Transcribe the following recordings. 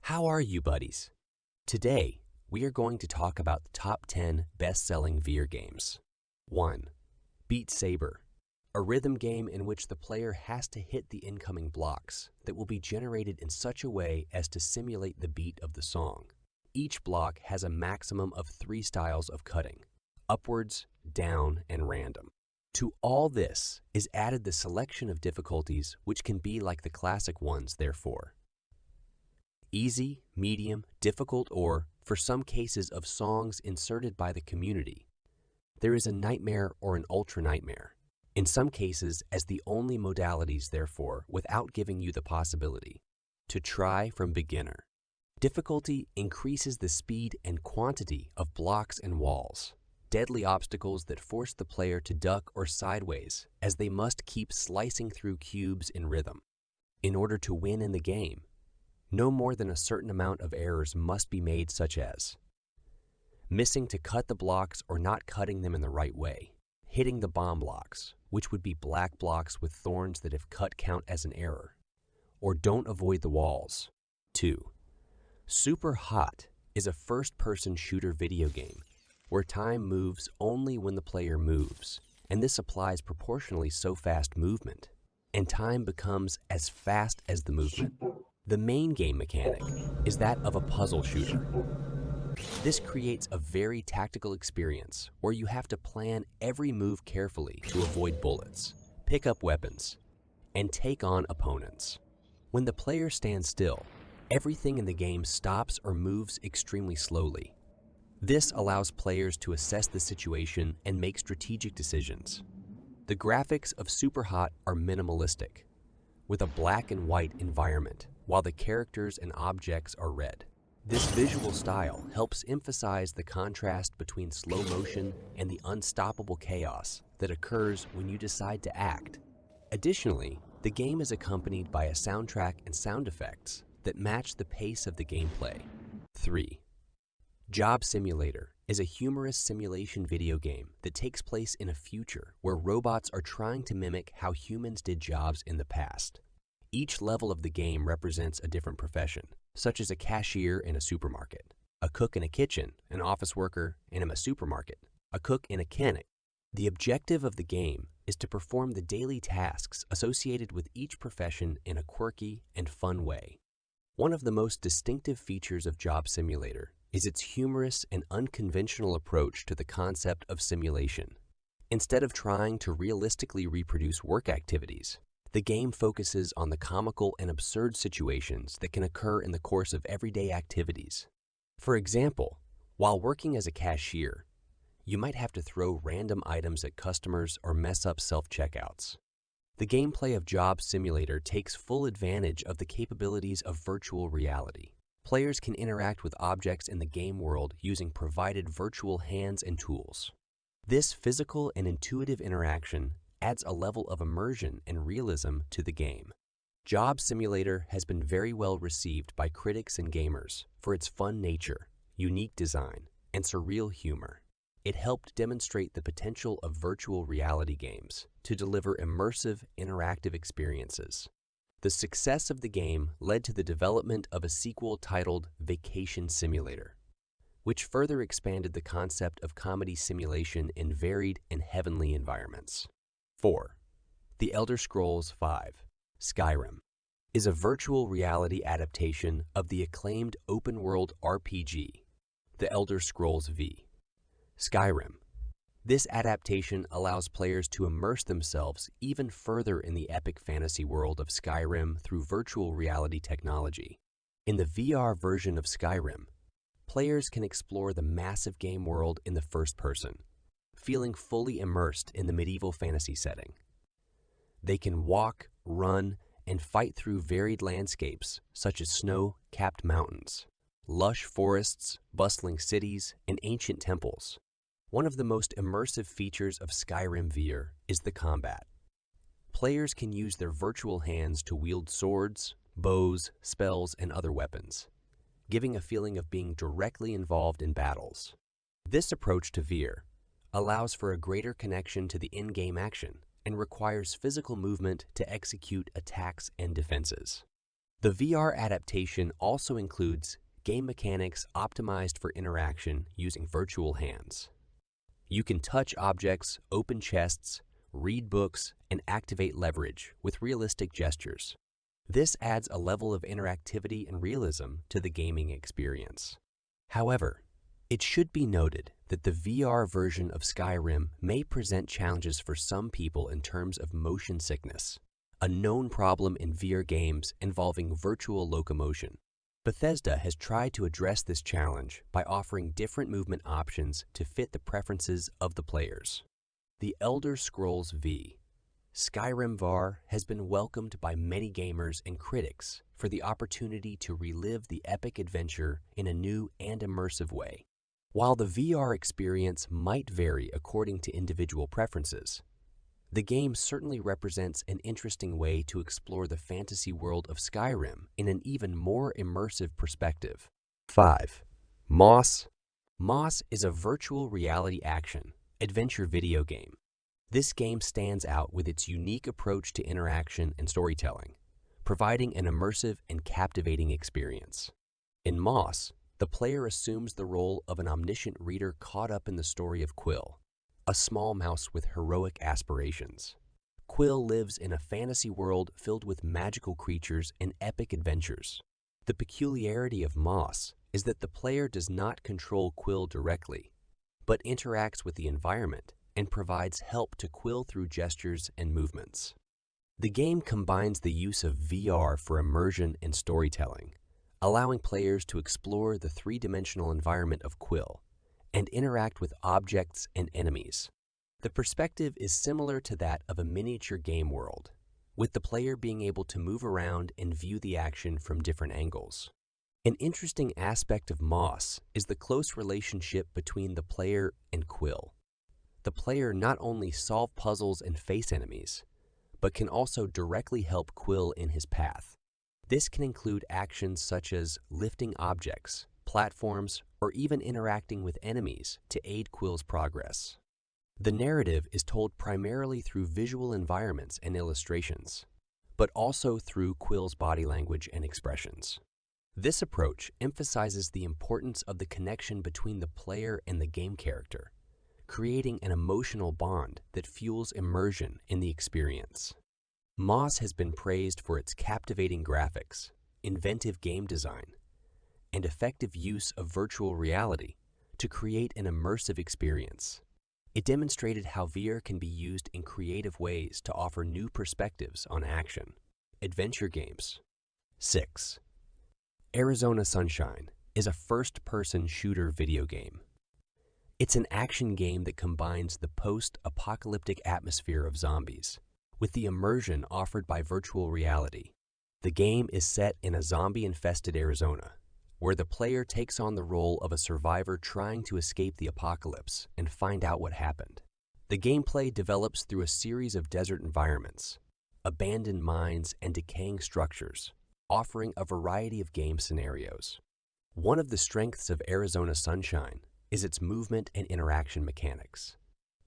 How are you, buddies? Today, we are going to talk about the top 10 best-selling VR games. 1. Beat Saber, a rhythm game in which the player has to hit the incoming blocks that will be generated in such a way as to simulate the beat of the song. Each block has a maximum of 3 styles of cutting: upwards, down, and random. To all this is added the selection of difficulties, which can be like the classic ones, therefore: easy, medium, difficult, or, for some cases of songs inserted by the community, there is a nightmare or an ultra nightmare. In some cases as the only modalities, therefore, without giving you the possibility to try from beginner. Difficulty increases the speed and quantity of blocks and walls, deadly obstacles that force the player to duck or sideways as they must keep slicing through cubes in rhythm. In order to win in the game, no more than a certain amount of errors must be made, such as missing to cut the blocks or not cutting them in the right way, hitting the bomb blocks, which would be black blocks with thorns that if cut count as an error, or don't avoid the walls. 2. Super Hot is a first-person shooter video game where time moves only when the player moves, and this applies proportionally so fast movement, and time becomes as fast as the movement. The main game mechanic is that of a puzzle shooter. This creates a very tactical experience where you have to plan every move carefully to avoid bullets, pick up weapons, and take on opponents. When the player stands still, everything in the game stops or moves extremely slowly. This allows players to assess the situation and make strategic decisions. The graphics of Super Hot are minimalistic, with a black and white environment, while the characters and objects are red. This visual style helps emphasize the contrast between slow motion and the unstoppable chaos that occurs when you decide to act. Additionally, the game is accompanied by a soundtrack and sound effects that match the pace of the gameplay. 3. Job Simulator is a humorous simulation video game that takes place in a future where robots are trying to mimic how humans did jobs in the past. Each level of the game represents a different profession, such as a cashier in a supermarket, a cook in a kitchen, an office worker in a supermarket, a cook in a clinic. The objective of the game is to perform the daily tasks associated with each profession in a quirky and fun way. One of the most distinctive features of Job Simulator is its humorous and unconventional approach to the concept of simulation. Instead of trying to realistically reproduce work activities, the game focuses on the comical and absurd situations that can occur in the course of everyday activities. For example, while working as a cashier, you might have to throw random items at customers or mess up self-checkouts. The gameplay of Job Simulator takes full advantage of the capabilities of virtual reality. Players can interact with objects in the game world using provided virtual hands and tools. This physical and intuitive interaction adds a level of immersion and realism to the game. Job Simulator has been very well received by critics and gamers for its fun nature, unique design, and surreal humor. It helped demonstrate the potential of virtual reality games to deliver immersive, interactive experiences. The success of the game led to the development of a sequel titled Vacation Simulator, which further expanded the concept of comedy simulation in varied and heavenly environments. 4. The Elder Scrolls V: Skyrim is a virtual reality adaptation of the acclaimed open-world RPG, The Elder Scrolls V: Skyrim. This adaptation allows players to immerse themselves even further in the epic fantasy world of Skyrim through virtual reality technology. In the VR version of Skyrim, players can explore the massive game world in the first person, feeling fully immersed in the medieval fantasy setting. They can walk, run, and fight through varied landscapes such as snow-capped mountains, lush forests, bustling cities, and ancient temples. One of the most immersive features of Skyrim VR is the combat. Players can use their virtual hands to wield swords, bows, spells, and other weapons, giving a feeling of being directly involved in battles. This approach to VR allows for a greater connection to the in-game action and requires physical movement to execute attacks and defenses. The VR adaptation also includes game mechanics optimized for interaction using virtual hands. You can touch objects, open chests, read books, and activate leverage with realistic gestures. This adds a level of interactivity and realism to the gaming experience. However, it should be noted that the VR version of Skyrim may present challenges for some people in terms of motion sickness, a known problem in VR games involving virtual locomotion. Bethesda has tried to address this challenge by offering different movement options to fit the preferences of the players. The Elder Scrolls V Skyrim VR has been welcomed by many gamers and critics for the opportunity to relive the epic adventure in a new and immersive way. While the VR experience might vary according to individual preferences, the game certainly represents an interesting way to explore the fantasy world of Skyrim in an even more immersive perspective. 5. Moss. Moss is a virtual reality action adventure video game. This game stands out with its unique approach to interaction and storytelling, providing an immersive and captivating experience. In Moss, the player assumes the role of an omniscient reader caught up in the story of Quill, a small mouse with heroic aspirations. Quill lives in a fantasy world filled with magical creatures and epic adventures. The peculiarity of Moss is that the player does not control Quill directly, but interacts with the environment and provides help to Quill through gestures and movements. The game combines the use of VR for immersion and storytelling, allowing players to explore the three-dimensional environment of Quill and interact with objects and enemies. The perspective is similar to that of a miniature game world, with the player being able to move around and view the action from different angles. An interesting aspect of Moss is the close relationship between the player and Quill. The player not only solve puzzles and face enemies, but can also directly help Quill in his path. This can include actions such as lifting objects, platforms, or even interacting with enemies to aid Quill's progress. The narrative is told primarily through visual environments and illustrations, but also through Quill's body language and expressions. This approach emphasizes the importance of the connection between the player and the game character, creating an emotional bond that fuels immersion in the experience. Moss has been praised for its captivating graphics, inventive game design, and effective use of virtual reality to create an immersive experience. It demonstrated how VR can be used in creative ways to offer new perspectives on action. Adventure games. 6. Arizona Sunshine is a first-person shooter video game. It's an action game that combines the post-apocalyptic atmosphere of zombies with the immersion offered by virtual reality. The game is set in a zombie-infested Arizona, where the player takes on the role of a survivor trying to escape the apocalypse and find out what happened. The gameplay develops through a series of desert environments, abandoned mines, and decaying structures, offering a variety of game scenarios. One of the strengths of Arizona Sunshine is its movement and interaction mechanics.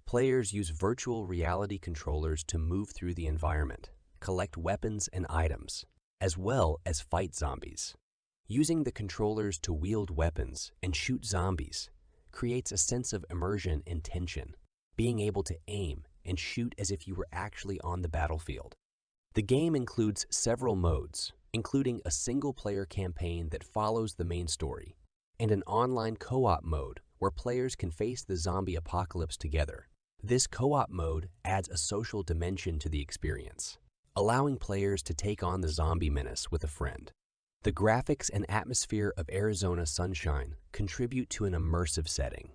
Players use virtual reality controllers to move through the environment, collect weapons and items, as well as fight zombies. Using the controllers to wield weapons and shoot zombies creates a sense of immersion and tension, being able to aim and shoot as if you were actually on the battlefield. The game includes several modes, including a single-player campaign that follows the main story, and an online co-op mode where players can face the zombie apocalypse together. This co-op mode adds a social dimension to the experience, allowing players to take on the zombie menace with a friend. The graphics and atmosphere of Arizona Sunshine contribute to an immersive setting.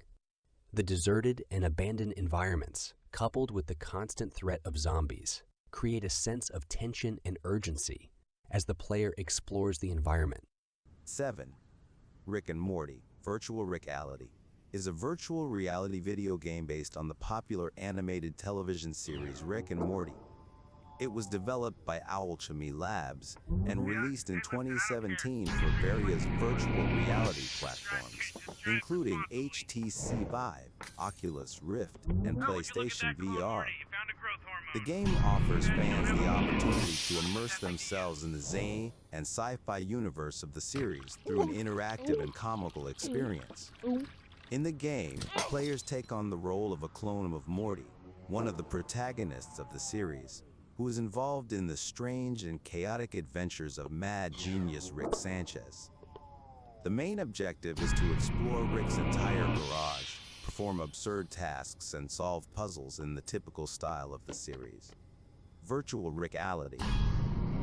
The deserted and abandoned environments, coupled with the constant threat of zombies, create a sense of tension and urgency as the player explores the environment. 7. Rick and Morty Virtual Reality is a virtual reality video game based on the popular animated television series Rick and Morty. It was developed by Owlchemy Labs and released in 2017 for various virtual reality platforms, including HTC Vive, Oculus Rift, and PlayStation VR. The game offers fans the opportunity to immerse themselves in the zany and sci-fi universe of the series through an interactive and comical experience. In the game, players take on the role of a clone of Morty, one of the protagonists of the series, who is involved in the strange and chaotic adventures of mad genius Rick Sanchez. The main objective is to explore Rick's entire garage, perform absurd tasks, and solve puzzles in the typical style of the series. Virtual Rickality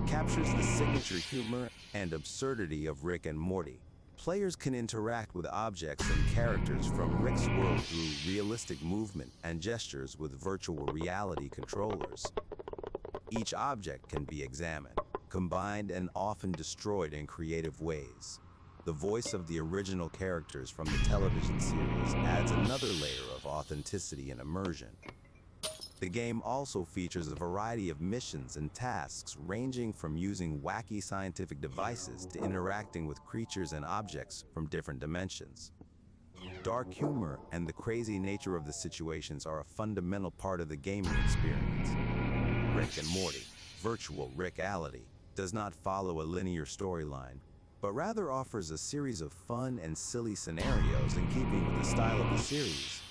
captures the signature humor and absurdity of Rick and Morty. Players can interact with objects and characters from Rick's world through realistic movement and gestures with virtual reality controllers. Each object can be examined, combined, and often destroyed in creative ways. The voice of the original characters from the television series adds another layer of authenticity and immersion. The game also features a variety of missions and tasks ranging from using wacky scientific devices to interacting with creatures and objects from different dimensions. Dark humor and the crazy nature of the situations are a fundamental part of the gaming experience. Rick and Morty, Virtual Rickality, does not follow a linear storyline, but rather offers a series of fun and silly scenarios in keeping with the style of the series.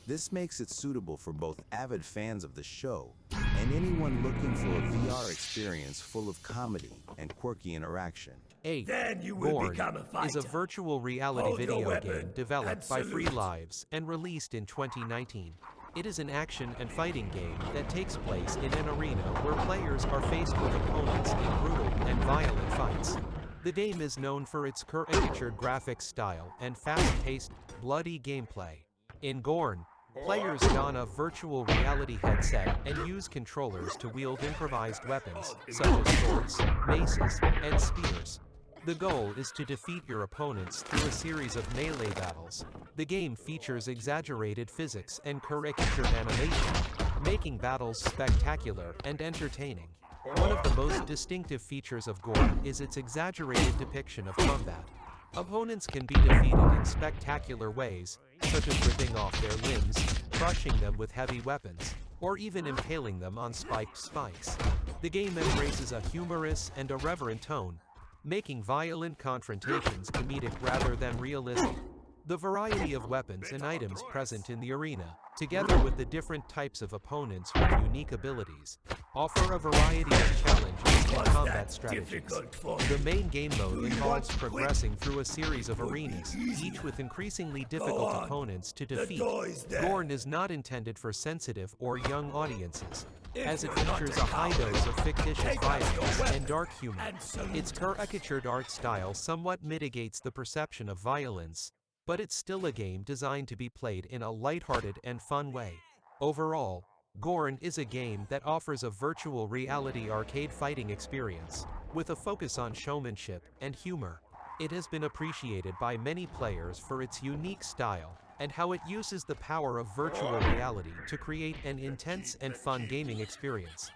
This makes it suitable for both avid fans of the show and anyone looking for a VR experience full of comedy and quirky interaction. 8. Then you will Gorn become a fighter. is a virtual reality Hold your video weapon game developed and by Free salute. Lives and released in 2019. It is an action and fighting game that takes place in an arena where players are faced with opponents in brutal and violent fights. The game is known for its caricatured graphics style and fast-paced, bloody gameplay. In Gorn, players don a virtual reality headset and use controllers to wield improvised weapons, such as swords, maces, and spears. The goal is to defeat your opponents through a series of melee battles. The game features exaggerated physics and caricatured animation, making battles spectacular and entertaining. One of the most distinctive features of Gorn is its exaggerated depiction of combat. Opponents can be defeated in spectacular ways, such as ripping off their limbs, crushing them with heavy weapons, or even impaling them on spiked spikes. The game embraces a humorous and irreverent tone, making violent confrontations comedic rather than realistic. The variety of weapons and items present in the arena, together with the different types of opponents with unique abilities, offer a variety of challenges and combat strategies. The main game mode involves progressing through a series of arenas, each with increasingly difficult opponents to defeat. Gorn is not intended for sensitive or young audiences, as it features a high dose of fictitious violence and dark humor. Its caricatured art style somewhat mitigates the perception of violence, but it's still a game designed to be played in a lighthearted and fun way. Overall, Gorn is a game that offers a virtual reality arcade fighting experience, with a focus on showmanship and humor. It has been appreciated by many players for its unique style and how it uses the power of virtual reality to create an intense and fun gaming experience.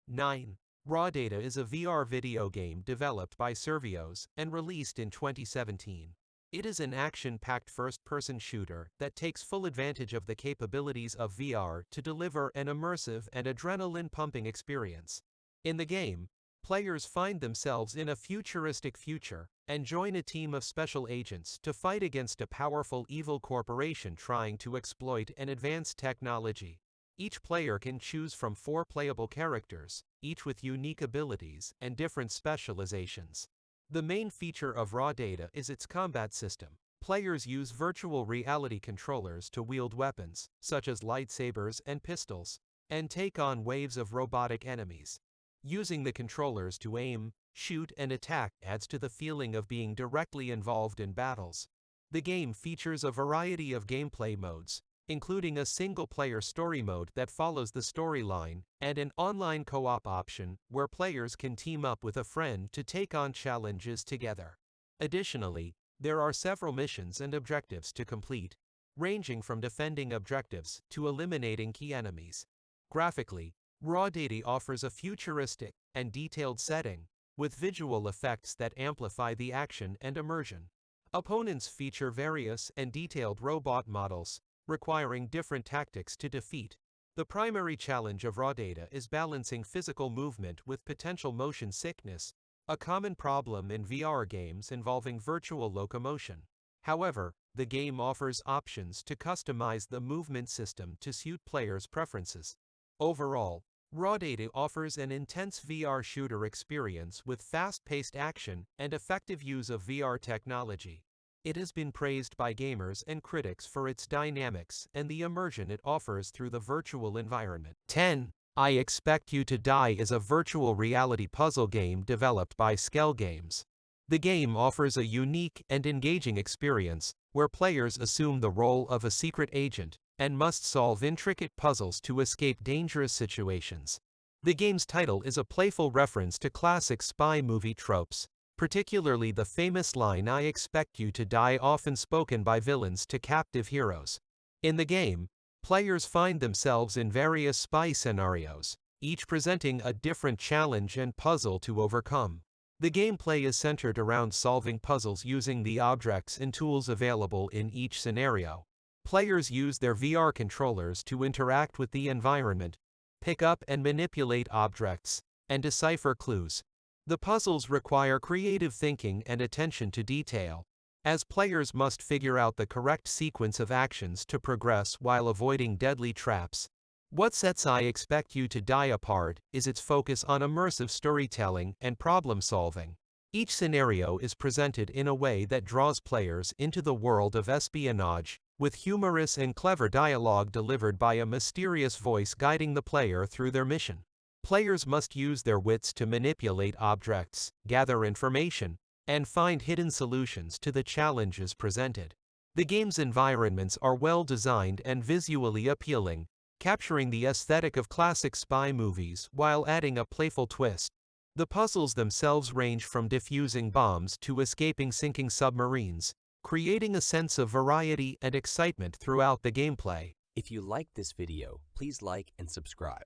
9. Raw Data is a VR video game developed by Survios and released in 2017. It is an action-packed first-person shooter that takes full advantage of the capabilities of VR to deliver an immersive and adrenaline-pumping experience. In the game, players find themselves in a futuristic future and join a team of special agents to fight against a powerful evil corporation trying to exploit an advanced technology. Each player can choose from 4 playable characters, each with unique abilities and different specializations. The main feature of Raw Data is its combat system. Players use virtual reality controllers to wield weapons, such as lightsabers and pistols, and take on waves of robotic enemies. Using the controllers to aim, shoot, and attack adds to the feeling of being directly involved in battles. The game features a variety of gameplay modes, including a single-player story mode that follows the storyline, and an online co-op option where players can team up with a friend to take on challenges together. Additionally, there are several missions and objectives to complete, ranging from defending objectives to eliminating key enemies. Graphically, Raw Data offers a futuristic and detailed setting, with visual effects that amplify the action and immersion. Opponents feature various and detailed robot models, requiring different tactics to defeat. The primary challenge of Raw Data is balancing physical movement with potential motion sickness, a common problem in VR games involving virtual locomotion. However, the game offers options to customize the movement system to suit players' preferences. Overall, Raw Data offers an intense VR shooter experience with fast-paced action and effective use of VR technology. It has been praised by gamers and critics for its dynamics and the immersion it offers through the virtual environment. 10. I Expect You to Die is a virtual reality puzzle game developed by Skell Games. The game offers a unique and engaging experience, where players assume the role of a secret agent and must solve intricate puzzles to escape dangerous situations. The game's title is a playful reference to classic spy movie tropes, particularly the famous line "I expect you to die," often spoken by villains to captive heroes. In the game, players find themselves in various spy scenarios, each presenting a different challenge and puzzle to overcome. The gameplay is centered around solving puzzles using the objects and tools available in each scenario. Players use their VR controllers to interact with the environment, pick up and manipulate objects, and decipher clues. The puzzles require creative thinking and attention to detail, as players must figure out the correct sequence of actions to progress while avoiding deadly traps. What sets I Expect You to Die apart is its focus on immersive storytelling and problem-solving. Each scenario is presented in a way that draws players into the world of espionage, with humorous and clever dialogue delivered by a mysterious voice guiding the player through their mission. Players must use their wits to manipulate objects, gather information, and find hidden solutions to the challenges presented. The game's environments are well designed and visually appealing, capturing the aesthetic of classic spy movies while adding a playful twist. The puzzles themselves range from defusing bombs to escaping sinking submarines, creating a sense of variety and excitement throughout the gameplay. If you liked this video, please like and subscribe.